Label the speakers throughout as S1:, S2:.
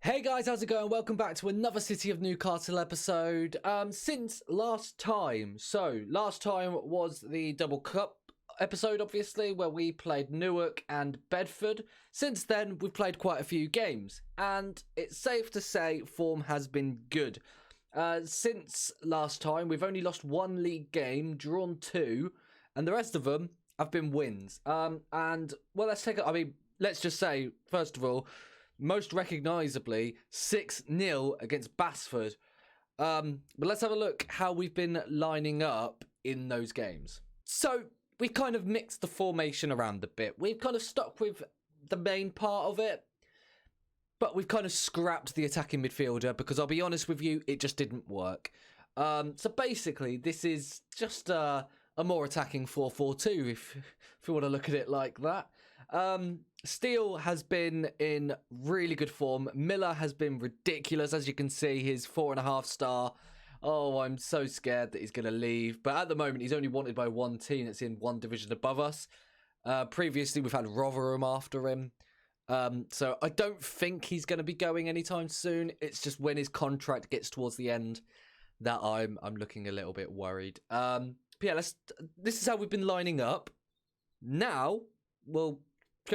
S1: Hey guys, how's it going? Welcome back to another City of Newcastle episode. Since last time, last time was the Double Cup episode, obviously, where we played Newark and Bedford. Since then, we've played quite a few games, and it's safe to say form has been good. Since last time, we've only lost one league game, drawn two, and the rest of them have been wins. Let's just say, first of all, most recognisably, 6-0 against Basford. But let's have a look how we've been lining up in those games. So, we kind of mixed the formation around a bit. We've kind of stuck with the main part of it, but we've kind of scrapped the attacking midfielder because I'll be honest with you, it just didn't work. So basically, this is just a more attacking 4-4-2, if you want to look at it like that. Steele has been in really good form. Miller has been ridiculous. As you can see, his 4.5 star. Oh, I'm so scared that he's going to leave. But at the moment, he's only wanted by one team that's in one division above us. Previously, we've had Rotherham after him. So I don't think he's going to be going anytime soon. It's just when his contract gets towards the end that I'm looking a little bit worried. But yeah, this is how we've been lining up. Now, we'll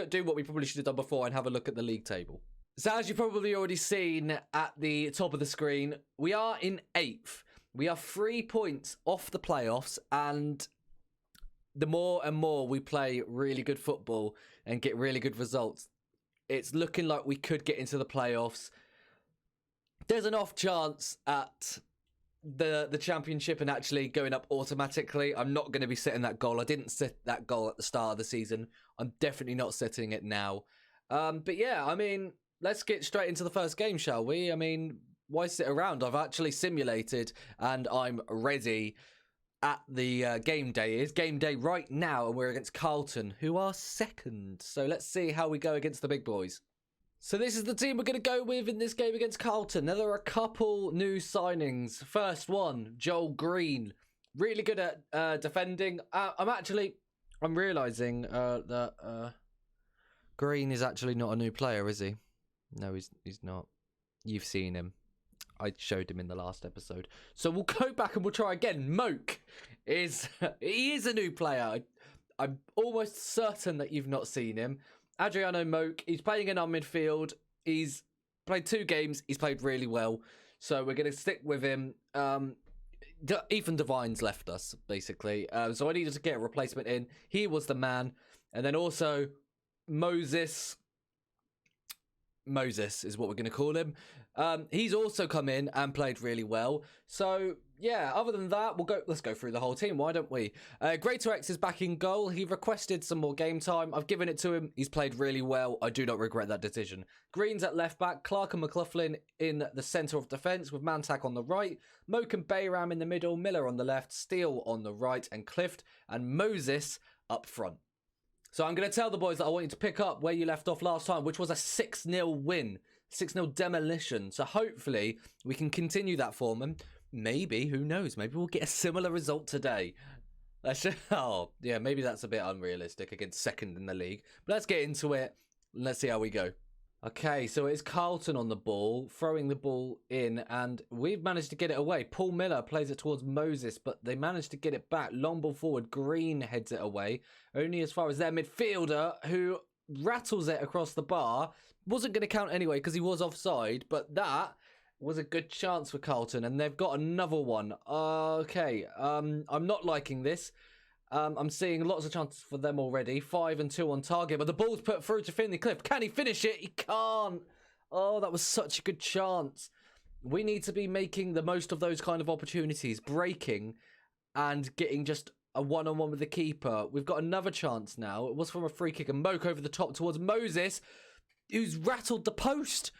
S1: do what we probably should have done before and have a look at the league table. So as you've probably already seen at the top of the screen, we are in 8th. We are 3 points off the playoffs, and the more and more we play really good football and get really good results, it's looking like we could get into the playoffs. There's an off chance at the championship and actually going up automatically. I'm not going to be setting that goal. I didn't set that goal at the start of the season. I'm definitely not setting it now. But yeah, I mean, let's get straight into the first game, shall we? I mean, why sit around? I've actually simulated and I'm ready at the game day. It's game day right now and we're against Carlton, who are second. So let's see how we go against the big boys. So this is the team we're going to go with in this game against Carlton. Now, there are a couple new signings. First one, Joel Green. Really good at defending. I'm realising that Green is actually not a new player, is he? No, he's not. You've seen him. I showed him in the last episode. So we'll go back and we'll try again. Moke is a new player. I'm almost certain that you've not seen him. Adriano Moke, he's playing in our midfield. He's played 2 games. He's played really well. So we're going to stick with him. Ethan Devine's left us, basically. So I needed to get a replacement in. He was the man. And then also Moses is what we're going to call him. He's also come in and played really well. So yeah, other than that, let's go through the whole team. Why don't we? Greater X is back in goal. He requested some more game time. I've given it to him. He's played really well. I do not regret that decision. Green's at left back. Clark and McLaughlin in the centre of defence with Mantak on the right. Moke and Bayram in the middle. Miller on the left. Steele on the right. And Clift and Moses up front. So I'm going to tell the boys that I want you to pick up where you left off last time, which was a 6-0 win. 6-0 demolition. So hopefully we can continue that form. And maybe, who knows, maybe we'll get a similar result today. Maybe that's a bit unrealistic against second in the league. But let's get into it. And let's see how we go. Okay, so it's Carlton on the ball, throwing the ball in, and we've managed to get it away. Paul Miller plays it towards Moses, but they managed to get it back. Long ball forward, Green heads it away, only as far as their midfielder, who rattles it across the bar. Wasn't going to count anyway because he was offside, but that was a good chance for Carlton, and they've got another one. Okay, I'm not liking this. I'm seeing lots of chances for them already. 5 and 2 on target, but the ball's put through to Finley Cliff. Can he finish it? He can't. Oh, that was such a good chance. We need to be making the most of those kind of opportunities, breaking and getting just a one-on-one with the keeper. We've got another chance now. It was from a free kick, and Moke over the top towards Moses, who's rattled the post.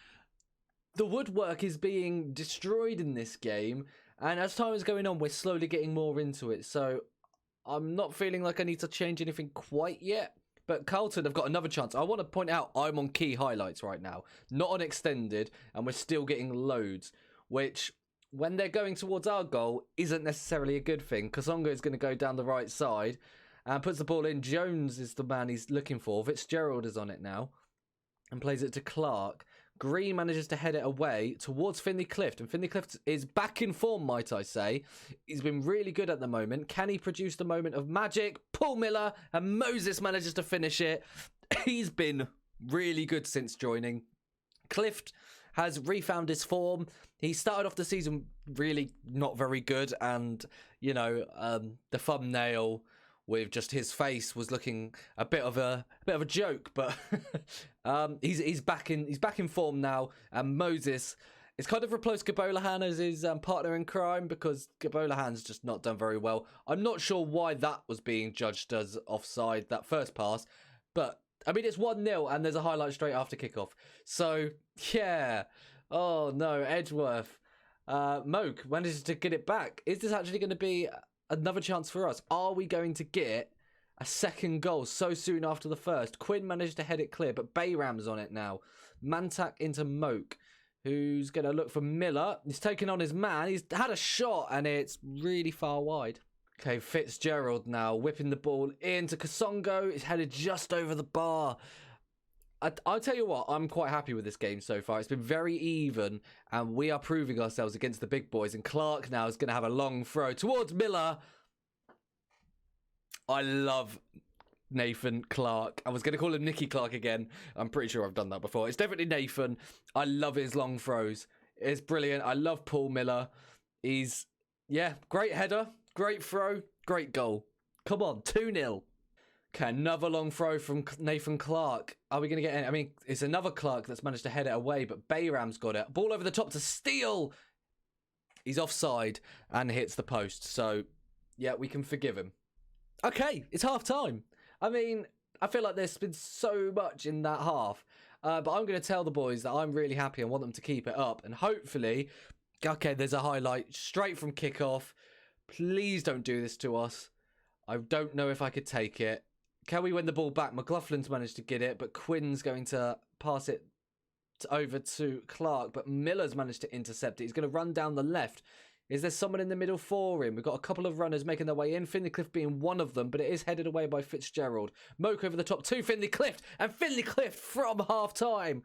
S1: The woodwork is being destroyed in this game, and as time is going on, we're slowly getting more into it. So I'm not feeling like I need to change anything quite yet, but Carlton have got another chance. I want to point out I'm on key highlights right now, not on extended, and we're still getting loads, which when they're going towards our goal isn't necessarily a good thing. Kasonga is going to go down the right side and puts the ball in. Jones is the man he's looking for. Fitzgerald is on it now and plays it to Clark. Green manages to head it away towards Finley Clift. And Finley Clift is back in form, might I say. He's been really good at the moment. Can he produce the moment of magic? Paul Miller and Moses manages to finish it. He's been really good since joining. Clift has refound his form. He started off the season really not very good. And, you know, the thumbnail with just his face was looking a bit of a joke, but he's back in form now. And Moses is kind of replaced Gabolahan as his partner in crime, because Gabolahan's just not done very well. I'm not sure why that was being judged as offside, that first pass, but I mean, it's 1-0 and there's a highlight straight after kickoff. So yeah, oh no, Edgeworth, Moke manages to get it back. Is this actually going to be another chance for us? Are we going to get a second goal so soon after the first? Quinn managed to head it clear, but Bayram's on it now. Mantak into Moke, who's going to look for Miller. He's taken on his man. He's had a shot, and it's really far wide. Okay, Fitzgerald now whipping the ball into Kasongo. It's headed just over the bar. I'll tell you what, I'm quite happy with this game so far. It's been very even, and we are proving ourselves against the big boys. And Clark now is going to have a long throw towards Miller. I love Nathan Clark. I was going to call him Nicky Clark again. I'm pretty sure I've done that before. It's definitely Nathan. I love his long throws. It's brilliant. I love Paul Miller. He's, yeah, great header, great throw, great goal. Come on, 2-0. Okay, another long throw from Nathan Clark. Are we going to get any? I mean, it's another Clark that's managed to head it away, but Bayram's got it. Ball over the top to Steele. He's offside and hits the post. So, yeah, we can forgive him. Okay, it's half time. I mean, I feel like there's been so much in that half. But I'm going to tell the boys that I'm really happy and want them to keep it up. And hopefully, okay, there's a highlight straight from kickoff. Please don't do this to us. I don't know if I could take it. Can we win the ball back? McLaughlin's managed to get it, but Quinn's going to pass it over to Clark, but Miller's managed to intercept it. He's going to run down the left. Is there someone in the middle for him? We've got a couple of runners making their way in, Finley Clift being one of them, but it is headed away by Fitzgerald. Moke over the top to Finley Clift, and Finley Clift from half-time.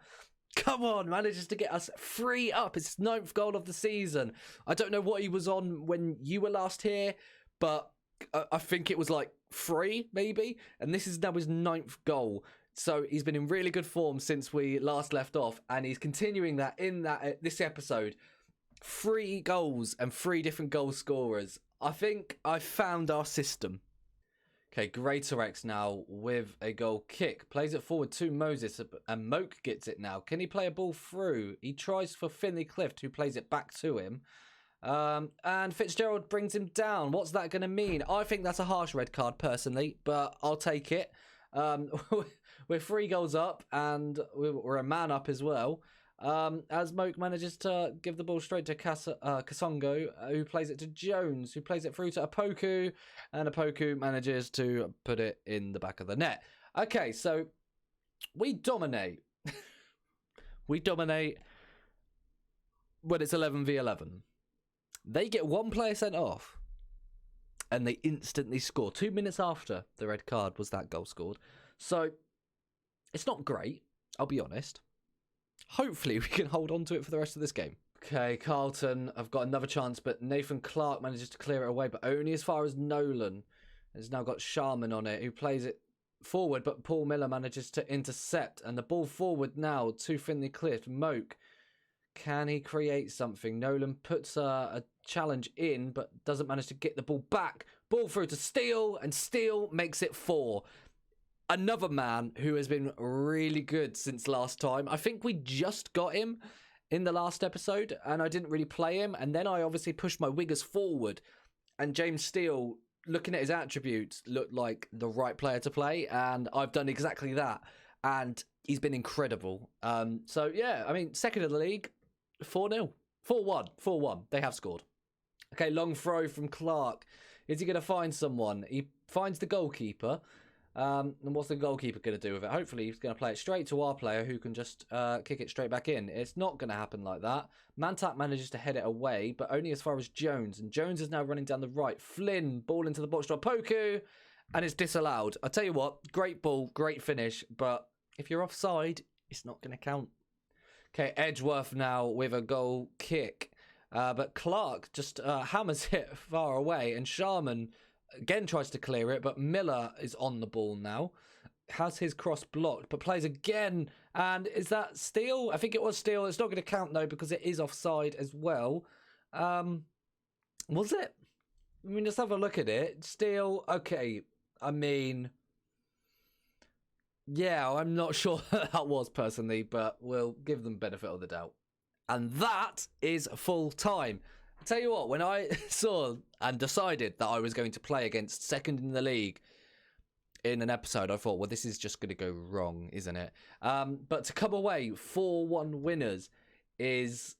S1: Come on, manages to get us 3 up. It's his 9th goal of the season. I don't know what he was on when you were last here, but I think it was like 3, maybe. And this is now his 9th goal. So he's been in really good form since we last left off. And he's continuing that in this episode. 3 goals and 3 different goal scorers. I think I found our system. Okay, Greater X now with a goal kick. Plays it forward to Moses, and Moke gets it now. Can he play a ball through? He tries for Finley Clift, who plays it back to him. And Fitzgerald brings him down. What's that going to mean? I think that's a harsh red card, personally, but I'll take it. We're 3 goals up, and we're a man up as well. As Moke manages to give the ball straight to Kasongo, who plays it to Jones, who plays it through to Apoku, and Apoku manages to put it in the back of the net. Okay, so we dominate. We dominate when it's 11v11. They get 1 player sent off, and they instantly score. 2 minutes after the red card was that goal scored. So it's not great, I'll be honest. Hopefully we can hold on to it for the rest of this game. Okay, Carlton have got another chance, but Nathan Clark manages to clear it away, but only as far as Nolan. Has now got Sharman on it, who plays it forward, but Paul Miller manages to intercept, and the ball forward now to Finley Clift. Moke, can he create something? Nolan puts a challenge in, but doesn't manage to get the ball back. Ball through to Steele, and Steele makes it 4. Another man who has been really good since last time. I think we just got him in the last episode, and I didn't really play him. And then I obviously pushed my wingers forward, and James Steele, looking at his attributes, looked like the right player to play, and I've done exactly that. And he's been incredible. So yeah, I mean, second of the league, 4-0. 4-1. 4-1. They have scored. Okay, long throw from Clark. Is he going to find someone? He finds the goalkeeper. And what's the goalkeeper going to do with it? Hopefully he's going to play it straight to our player, who can just kick it straight back in. It's not going to happen like that. Mantak manages to head it away, but only as far as Jones. And Jones is now running down the right. Flynn, ball into the box to Poku, and it's disallowed. I tell you what, great ball, great finish, but if you're offside, it's not going to count. Okay, Edgeworth now with a goal kick. But Clark just hammers it far away, and Sharman again tries to clear it, but Miller is on the ball now. Has his cross blocked, but plays again. And is that Steele? I think it was Steele. It's not going to count, though, because it is offside as well. Was it? I mean, let's have a look at it. Steele, okay. I mean, yeah, I'm not sure that was personally, but we'll give them benefit of the doubt. And that is full time. I'll tell you what, when I saw and decided that I was going to play against second in the league in an episode, I thought, well, this is just going to go wrong, isn't it? But to come away 4-1 winners is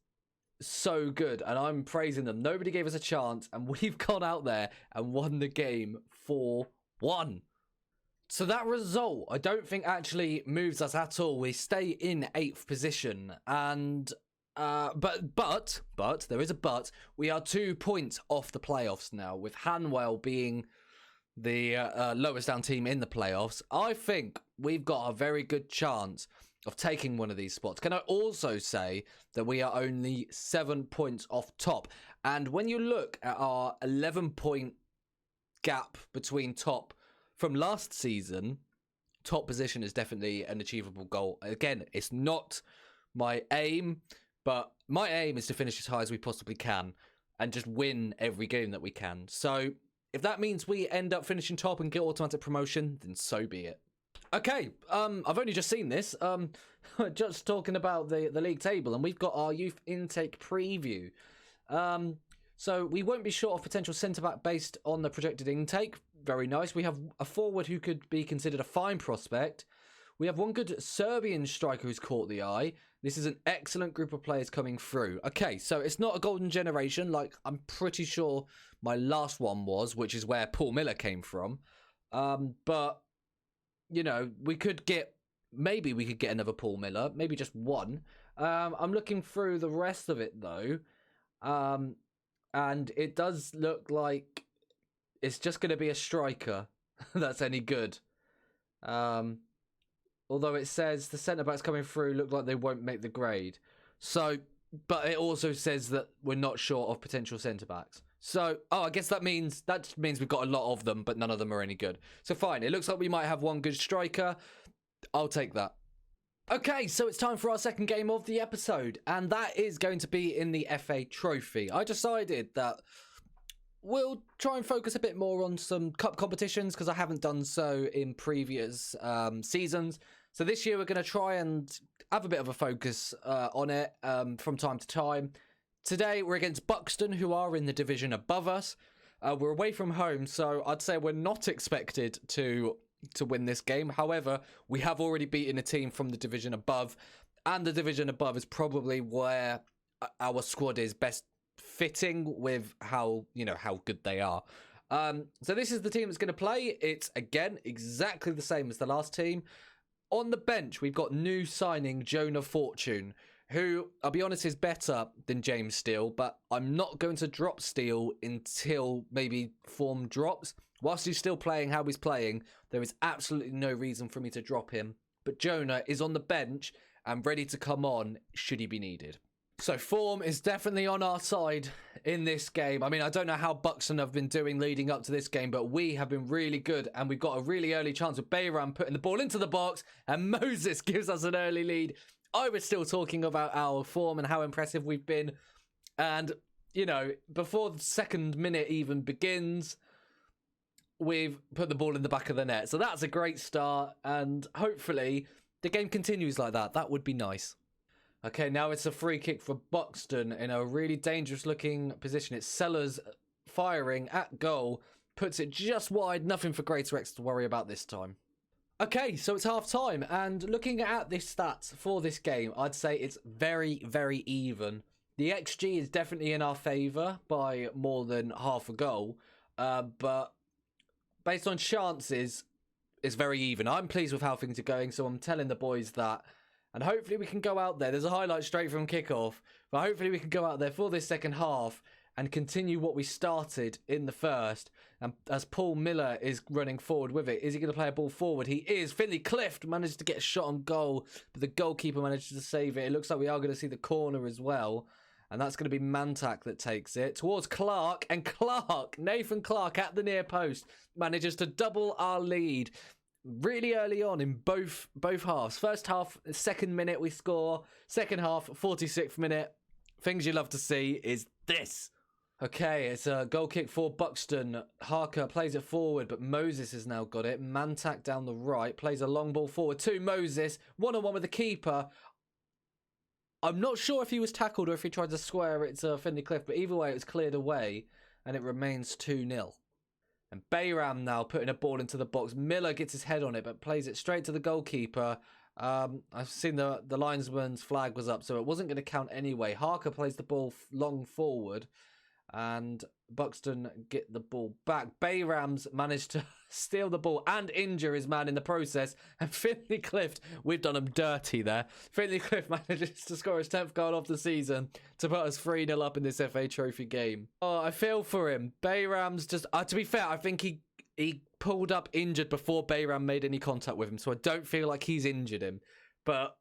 S1: so good, and I'm praising them. Nobody gave us a chance, and we've gone out there and won the game 4-1. So that result, I don't think actually moves us at all. We stay in 8th position, and but there is a but. We are 2 points off the playoffs now, with Hanwell being the lowest down team in the playoffs. I think we've got a very good chance of taking one of these spots. Can I also say that we are only 7 points off top? And when you look at our 11-point gap between top from last season, top position is definitely an achievable goal. Again, it's not my aim, but my aim is to finish as high as we possibly can and just win every game that we can. So if that means we end up finishing top and get automatic promotion, then so be it. Okay, I've only just seen this. Just talking about the league table, and we've got our youth intake preview. So we won't be short of potential centre-back based on the projected intake. Very nice. We have a forward who could be considered a fine prospect. We have one good Serbian striker who's caught the eye. This is an excellent group of players coming through. Okay, so it's not a golden generation like I'm pretty sure my last one was, which is where Paul Miller came from. But, you know, maybe we could get another Paul Miller, maybe just one. I'm looking through the rest of it, though. And it does look like it's just going to be a striker that's any good. Although it says the centre-backs coming through look like they won't make the grade. So, but it also says that we're not short of potential centre-backs. So, I guess that means we've got a lot of them, but none of them are any good. So fine, it looks like we might have one good striker. I'll take that. Okay, so it's time for our second game of the episode, and that is going to be in the FA Trophy. I decided that we'll try and focus a bit more on some cup competitions because I haven't done so in previous seasons. So this year we're going to try and have a bit of a focus on it from time to time. Today we're against Buxton, who are in the division above us. We're away from home, so I'd say we're not expected to win this game. However, we have already beaten a team from the division above, and the division above is probably where our squad is best fitting with how good they are. So this is the team that's going to play. It's again exactly the same as the last team. On the bench, we've got new signing Jonah Fortune, who, I'll be honest, is better than James Steele, but I'm not going to drop Steele until maybe form drops. Whilst he's still playing how he's playing, there is absolutely no reason for me to drop him. But Jonah is on the bench and ready to come on should he be needed. So form is definitely on our side in this game. I mean, I don't know how Buxton have been doing leading up to this game, but we have been really good, and we've got a really early chance of Bayram putting the ball into the box, and Moses gives us an early lead. I was still talking about our form and how impressive we've been, and, you know, before the second minute even begins, we've put the ball in the back of the net. So that's a great start, and hopefully the game continues like that. That would be nice. Okay, now it's a free kick for Buxton in a really dangerous looking position. It's Sellers firing at goal, puts it just wide, nothing for Greater to worry about this time. Okay, so it's half time, and looking at the stats for this game, I'd say it's very, very even. The XG is definitely in our favour by more than half a goal, but based on chances, it's very even. I'm pleased with how things are going, so I'm telling the boys that. And hopefully we can go out there. There's a highlight straight from kickoff. But hopefully we can go out there for this second half and continue what we started in the first. And as Paul Miller is running forward with it, is he going to play a ball forward? He is. Finley Clift managed to get a shot on goal, but the goalkeeper managed to save it. It looks like we are going to see the corner as well. And that's going to be Mantak that takes it towards Clark. And Nathan Clark at the near post, manages to double our lead really early on in both halves. First half, second minute we score. Second half, 46th minute. Things you love to see is this. Okay, it's a goal kick for Buxton. Harker plays it forward, but Moses has now got it. Mantak down the right, plays a long ball forward to Moses. One-on-one with the keeper. I'm not sure if he was tackled or if he tried to square it to Finley Clift, but either way, it was cleared away, and it remains 2-0. And Bayram now putting a ball into the box. Miller gets his head on it, but plays it straight to the goalkeeper. I've seen the linesman's flag was up, so it wasn't going to count anyway. Harker plays the ball long forward, and Buxton get the ball back. Bayram's managed to steal the ball and injure his man in the process. And Finley Clift, we've done him dirty there. Finley Clift manages to score his 10th goal of the season to put us 3-0 up in this FA Trophy game. Oh, I feel for him. Bayram's just... to be fair, I think he pulled up injured before Bayram made any contact with him, so I don't feel like he's injured him. But,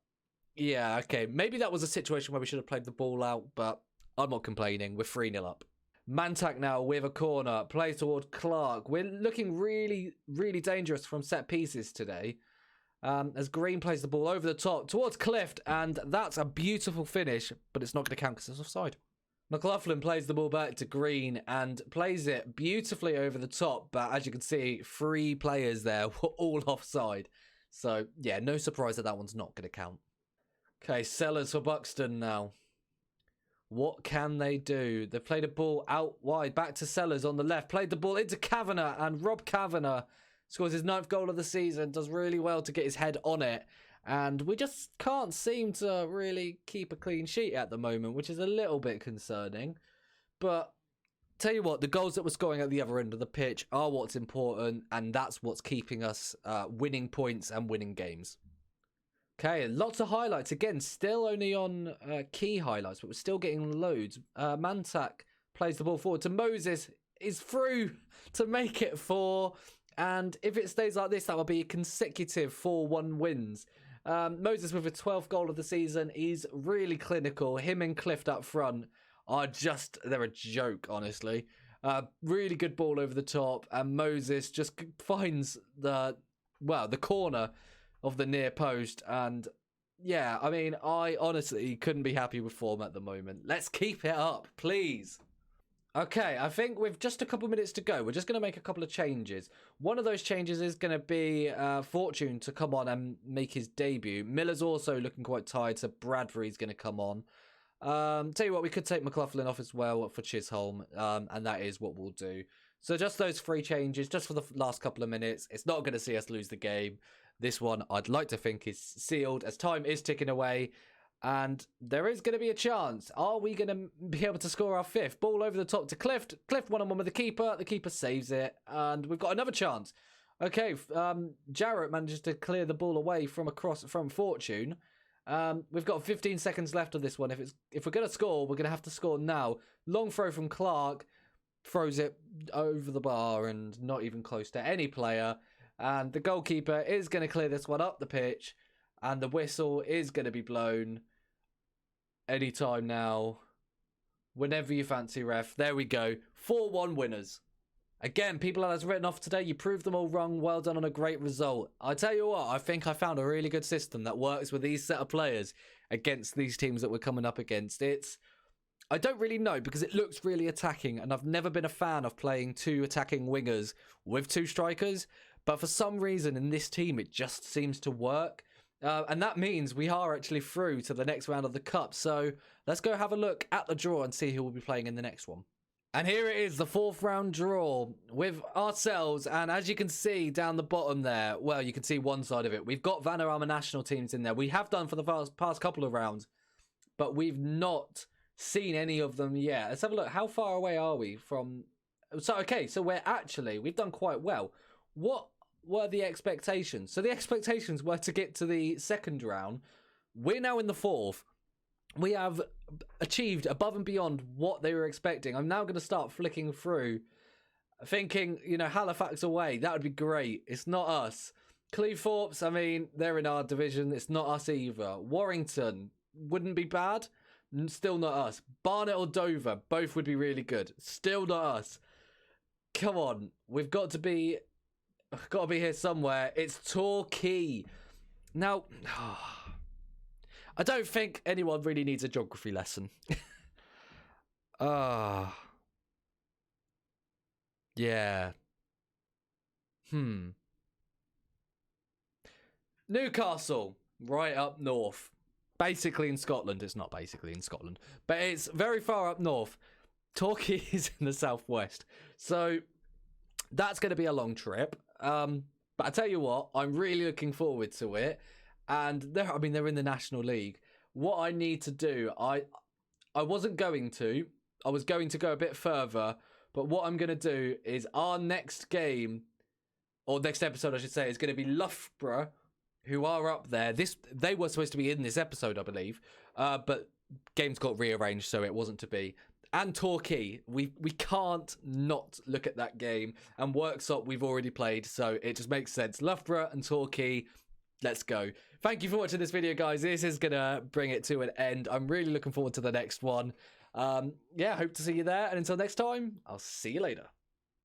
S1: yeah, okay. Maybe that was a situation where we should have played the ball out, but I'm not complaining. We're 3-0 up. Mantak now with a corner, plays toward Clark. We're looking really, really dangerous from set pieces today. As Green plays the ball over the top towards Clift, and that's a beautiful finish, but it's not going to count because it's offside. McLaughlin plays the ball back to Green and plays it beautifully over the top, but as you can see, 3 players there were all offside. So, yeah, no surprise that one's not going to count. Okay, Sellers for Buxton now. What can they do? They've played a ball out wide, back to Sellers on the left, played the ball into Kavanagh, and Rob Kavanagh scores his 9th goal of the season, does really well to get his head on it. And we just can't seem to really keep a clean sheet at the moment, which is a little bit concerning. But tell you what, the goals that we're scoring at the other end of the pitch are what's important, and that's what's keeping us winning points and winning games. Okay, lots of highlights. Again, still only on key highlights, but we're still getting loads. Mantak plays the ball forward to Moses. Is through to make it 4. And if it stays like this, that will be consecutive 4-1 wins. Moses with a 12th goal of the season. He's really clinical. Him and Clift up front are just... they're a joke, honestly. Really good ball over the top. And Moses just finds the corner of the near post. And yeah, I mean, I honestly couldn't be happy with form at the moment. Let's keep it up, please. Okay, I think with just a couple minutes to go, we're just going to make a couple of changes. One of those changes is going to be Fortune to come on and make his debut. Miller's also looking quite tired, so Bradbury's going to come on. Tell you what, we could take McLaughlin off as well for Chisholm, and that is what we'll do. So just those 3 changes, just for the last couple of minutes. It's not going to see us lose the game. This one, I'd like to think, is sealed as time is ticking away. And there is going to be a chance. Are we going to be able to score our 5th? Ball over the top to Clift. Clift one-on-one with the keeper. The keeper saves it. And we've got another chance. Okay, Jarrett manages to clear the ball away from Fortune. We've got 15 seconds left of this one. If we're going to score, we're going to have to score now. Long throw from Clark. Throws it over the bar and not even close to any player. And the goalkeeper is going to clear this one up the pitch. And the whistle is going to be blown anytime now. Whenever you fancy, ref. There we go. 4-1 winners. Again, people that has written off today, you proved them all wrong. Well done on a great result. I tell you what, I think I found a really good system that works with these set of players against these teams that we're coming up against. I don't really know because it looks really attacking, and I've never been a fan of playing 2 attacking wingers with 2 strikers. But for some reason in this team, it just seems to work. And that means we are actually through to the next round of the Cup. So let's go have a look at the draw and see who will be playing in the next one. And here it is, the 4th round draw with ourselves. And as you can see down the bottom there, well, you can see one side of it. We've got Vanarama national teams in there. We have done for the past couple of rounds, but we've not seen any of them yet. Let's have a look. How far away are we from... So, okay, so we've done quite well. What were the expectations? So the expectations were to get to the 2nd round. We're now in the 4th. we have achieved above and beyond what they were expecting. I'm now going to start flicking through, thinking, you know, Halifax away, that would be great. It's not us. Cleethorpes, I mean, they're in our division. It's not us either. Warrington wouldn't be bad. Still not us. Barnet or Dover, both would be really good. Still not us. Come on, we've got to be here somewhere. It's Torquay. Now, I don't think anyone really needs a geography lesson. Yeah. Newcastle, right up north. Basically in Scotland. It's not basically in Scotland, but it's very far up north. Torquay is in the southwest. So that's going to be a long trip. But I tell you what, I'm really looking forward to it. And they're in the National League. What I need to do, I wasn't going to. I was going to go a bit further. But what I'm going to do is our next game, or next episode, I should say, is going to be Loughborough, who are up there. They were supposed to be in this episode, I believe. But games got rearranged, so it wasn't to be. And Torquay, we can't not look at that game. And Worksop, we've already played, so it just makes sense. Loughborough and Torquay, let's go. Thank you for watching this video, guys. This is going to bring it to an end. I'm really looking forward to the next one. Yeah, hope to see you there. And until next time, I'll see you later.